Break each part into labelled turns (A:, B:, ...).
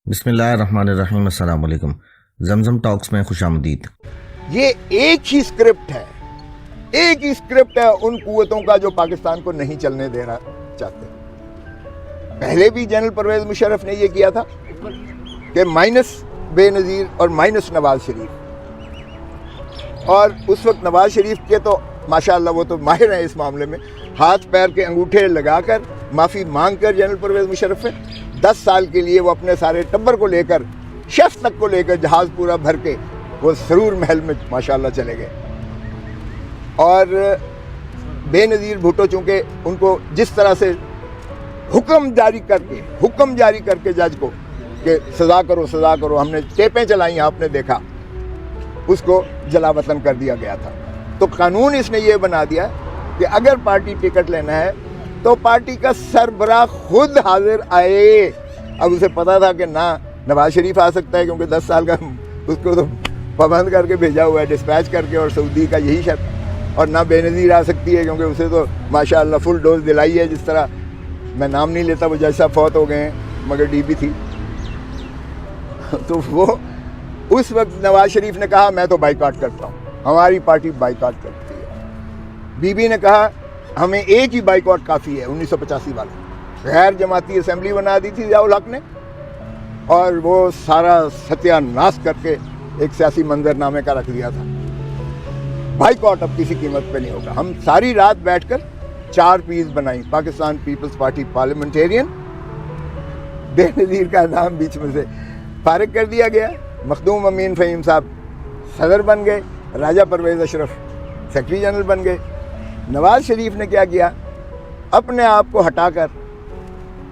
A: بسم اللہ الرحمن الرحیم۔ السلام علیکم۔ زمزم ٹاکس میں خوش آمدید۔
B: یہ ایک ہی اسکرپٹ ہے ان قوتوں کا جو پاکستان کو نہیں چلنے دینا چاہتے۔ پہلے بھی جنرل پرویز مشرف نے یہ کیا تھا کہ مائنس بے نظیر اور مائنس نواز شریف، اور اس وقت نواز شریف کے تو ماشاءاللہ وہ تو ماہر ہیں اس معاملے میں، ہاتھ پیر کے انگوٹھے لگا کر معافی مانگ کر جنرل پرویز مشرف سے 10 سال کے لیے وہ اپنے سارے ٹبر کو لے کر، شیف تک کو لے کر، جہاز پورا بھر کے وہ سرور محل میں ماشاءاللہ چلے گئے۔ اور بے نظیر بھٹو چونکہ ان کو جس طرح سے حکم جاری کر کے جج کو کہ سزا کرو، ہم نے ٹیپیں چلائیں، آپ نے دیکھا، اس کو جلا وطن کر دیا گیا تھا۔ تو قانون اس نے یہ بنا دیا کہ اگر پارٹی ٹکٹ لینا ہے تو پارٹی کا سربراہ خود حاضر آئے۔ اب اسے پتا تھا کہ نہ نواز شریف آ سکتا ہے کیونکہ 10 سال کا اس کو تو پابند کر کے بھیجا ہوا ہے، ڈسپیچ کر کے، اور سعودی کا یہی شرط، اور نہ بے نظیر آ سکتی ہے کیونکہ اسے تو ماشاءاللہ فل ڈوز دلائی ہے، جس طرح میں نام نہیں لیتا، وہ جج صاحب فوت ہو گئے ہیں مگر ڈی بی تھی۔ تو وہ اس وقت نواز شریف نے کہا میں تو بائیکاٹ کرتا ہوں، ہماری پارٹی بائیکاٹ کرتی ہے۔ بی بی نے کہا ہمیں ایک ہی بائیکاٹ کافی ہے، 1985 والا، غیر جماعتی اسمبلی بنا دی تھی ضیاء الحق نے، اور وہ سارا ستیہ ناش کر کے ایک سیاسی منظرنامے کا رکھ دیا تھا۔ بائیکاٹ اب کسی قیمت پہ نہیں ہوگا۔ ہم ساری رات بیٹھ کر 4 پیس بنائی، پاکستان پیپلز پارٹی پارلیمنٹیرین، بے نظیر کا نام بیچ میں سے فارغ کر دیا گیا، مخدوم امین فہیم صاحب صدر بن گئے، راجہ پرویز اشرف سیکرٹری جنرل بن گئے۔ نواز شریف نے کیا کیا، اپنے آپ کو ہٹا کر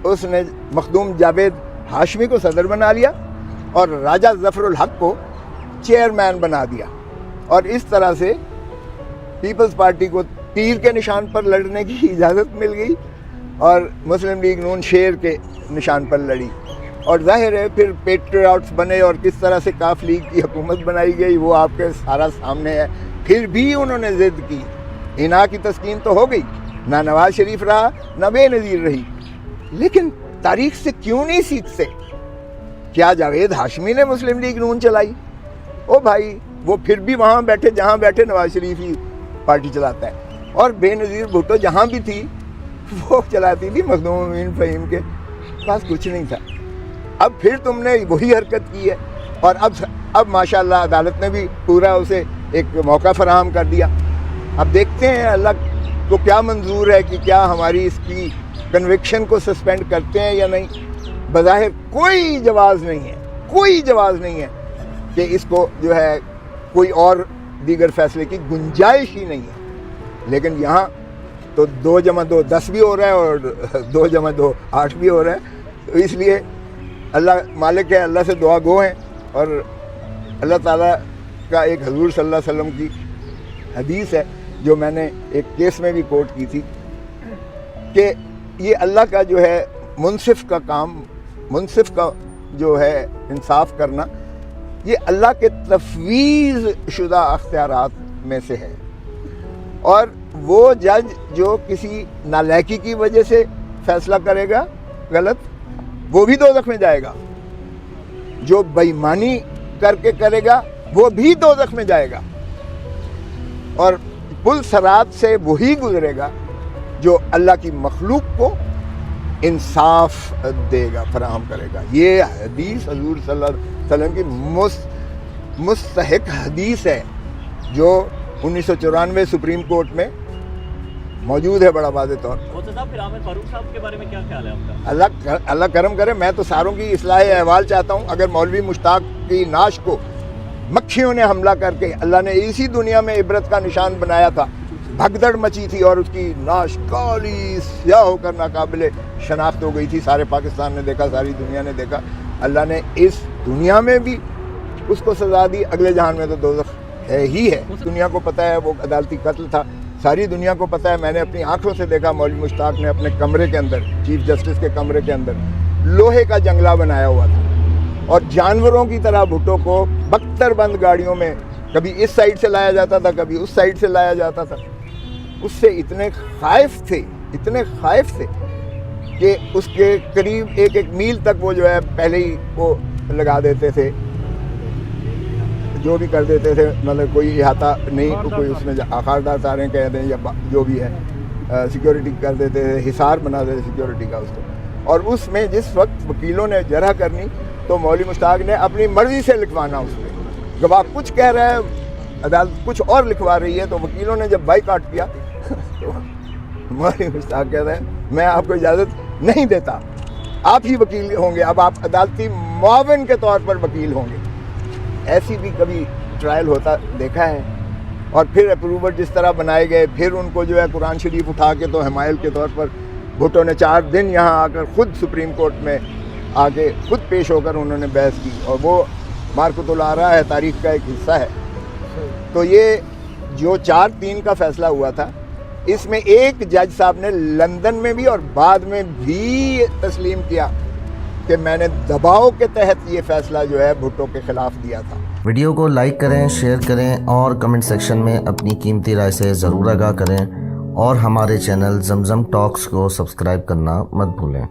B: اس نے مخدوم جاوید ہاشمی کو صدر بنا لیا اور راجہ ظفر الحق کو چیئرمین بنا دیا، اور اس طرح سے پیپلز پارٹی کو تیر کے نشان پر لڑنے کی اجازت مل گئی، اور مسلم لیگ نون شیر کے نشان پر لڑی، اور ظاہر ہے پھر پیٹریاٹس بنے اور کس طرح سے کاف لیگ کی حکومت بنائی گئی وہ آپ کے سارا سامنے ہے۔ پھر بھی انہوں نے ضد کی، انا کی تسکین تو ہو گئی، نہ نواز شریف رہا نہ بے نظیر رہی، لیکن تاریخ سے کیوں نہیں سیکھتے؟ کیا جاوید ہاشمی نے مسلم لیگ نون چلائی؟ او بھائی، وہ پھر بھی وہاں بیٹھے جہاں بیٹھے نواز شریف ہی پارٹی چلاتا ہے، اور بے نظیر بھٹو جہاں بھی تھی وہ چلاتی تھی، مخدوم امین فہیم کے پاس کچھ نہیں تھا۔ اب پھر تم نے وہی حرکت کی ہے، اور اب ماشاءاللہ عدالت نے بھی پورا اسے ایک موقع فراہم کر دیا۔ اب دیکھتے ہیں اللہ کو کیا منظور ہے کہ کیا ہماری اس کی کنوکشن کو سسپینڈ کرتے ہیں یا نہیں۔ بظاہر کوئی جواز نہیں ہے کہ اس کو جو ہے کوئی اور دیگر فیصلے کی گنجائش ہی نہیں ہے، لیکن یہاں تو 2 + 2 10 بھی ہو رہا ہے، اور 2 + 2 8 بھی ہو رہا ہے۔ تو اس لیے اللہ مالک ہے، اللہ سے دعا گو ہیں، اور اللہ تعالیٰ کا ایک حضور صلی اللہ علیہ وسلم کی حدیث ہے جو میں نے ایک کیس میں بھی کوٹ کی تھی کہ یہ اللہ کا جو ہے منصف کا کام، منصف کا جو ہے انصاف کرنا، یہ اللہ کے تفویض شدہ اختیارات میں سے ہے، اور وہ جج جو کسی نالائکی کی وجہ سے فیصلہ کرے گا غلط، وہ بھی دوزخ میں جائے گا، جو بےایمانی کر کے کرے گا وہ بھی دوزخ میں جائے گا، اور پل صراط سے وہی گزرے گا جو اللہ کی مخلوق کو انصاف دے گا، فراہم کرے گا۔ یہ حدیث حضور صلی اللہ علیہ وسلم کی مستحق حدیث ہے جو 1994 سپریم کورٹ میں موجود ہے بڑا واضح طور پر۔
C: پھر عامر فاروق صاحب کے بارے میں کیا خیال ہے آپ کا؟
B: اللہ کرم کرے، میں تو ساروں کی اصلاح احوال چاہتا ہوں۔ اگر مولوی مشتاق کی نعش کو مکھیوں نے حملہ کر کے اللہ نے اسی دنیا میں عبرت کا نشان بنایا تھا، بھگدڑ مچی تھی اور اس کی نعش کالی سیاہ ہو کر ناقابل شناخت ہو گئی تھی، سارے پاکستان نے دیکھا، ساری دنیا نے دیکھا، اللہ نے اس دنیا میں بھی اس کو سزا دی، اگلے جہان میں تو دوزخ ہے ہی ہے۔ دنیا کو پتہ ہے وہ عدالتی قتل تھا، ساری دنیا کو پتہ ہے، میں نے اپنی آنکھوں سے دیکھا مولوی مشتاق نے اپنے کمرے کے اندر، چیف جسٹس کے کمرے کے اندر لوہے کا جنگلہ بنایا ہوا تھا، اور جانوروں کی طرح بھٹو کو بختر بند گاڑیوں میں کبھی اس سائڈ سے لایا جاتا تھا، کبھی اس سائڈ سے لایا جاتا تھا۔ اس سے اتنے خائف تھے کہ اس کے قریب ایک ایک میل تک وہ جو ہے پہلے ہی وہ لگا دیتے تھے، جو بھی کر دیتے تھے، مطلب کوئی احاطہ نہیں، کوئی اس میں خاردار تاریں کہہ دیں یا جو بھی ہے، سیکیورٹی کر دیتے تھے، حصار بنا دیتے سیکیورٹی کا اس کو. اور اس میں جس وقت وکیلوں نے جرح کرنی تو مولوی مشتاق نے اپنی مرضی سے لکھوانا، اس پہ گواہ کچھ کہہ رہا ہے، عدالت کچھ اور لکھوا رہی ہے، تو وکیلوں نے جب بائیکاٹ کیا تو مولوی مشتاق کہتا ہے میں آپ کو اجازت نہیں دیتا، آپ ہی وکیل ہوں گے، اب آپ عدالتی معاون کے طور پر وکیل ہوں گے. ایسی بھی کبھی ٹرائل ہوتا دیکھا ہے. اور پھر اپروور جس طرح بنائے گئے، پھر ان کو جو ہے قرآن شریف اٹھا کے تو حمایل کے طور پر بھٹو نے 4 دن یہاں آ کر خود سپریم کورٹ میں آ کے خود پیش ہو کر انہوں نے بحث کی، اور وہ مارکت الآراء ہے، تاریخ کا ایک حصہ ہے. تو یہ جو 4-3 کا فیصلہ ہوا تھا، اس میں ایک جج صاحب نے لندن میں بھی اور بعد میں بھی تسلیم کیا کہ میں نے دباؤ کے تحت یہ فیصلہ جو ہے بھٹو کے خلاف دیا تھا.
A: ویڈیو کو لائک کریں، شیئر کریں اور کمنٹ سیکشن میں اپنی قیمتی رائے سے ضرور آگاہ کریں، اور ہمارے چینل زمزم ٹاکس کو سبسکرائب کرنا مت بھولیں.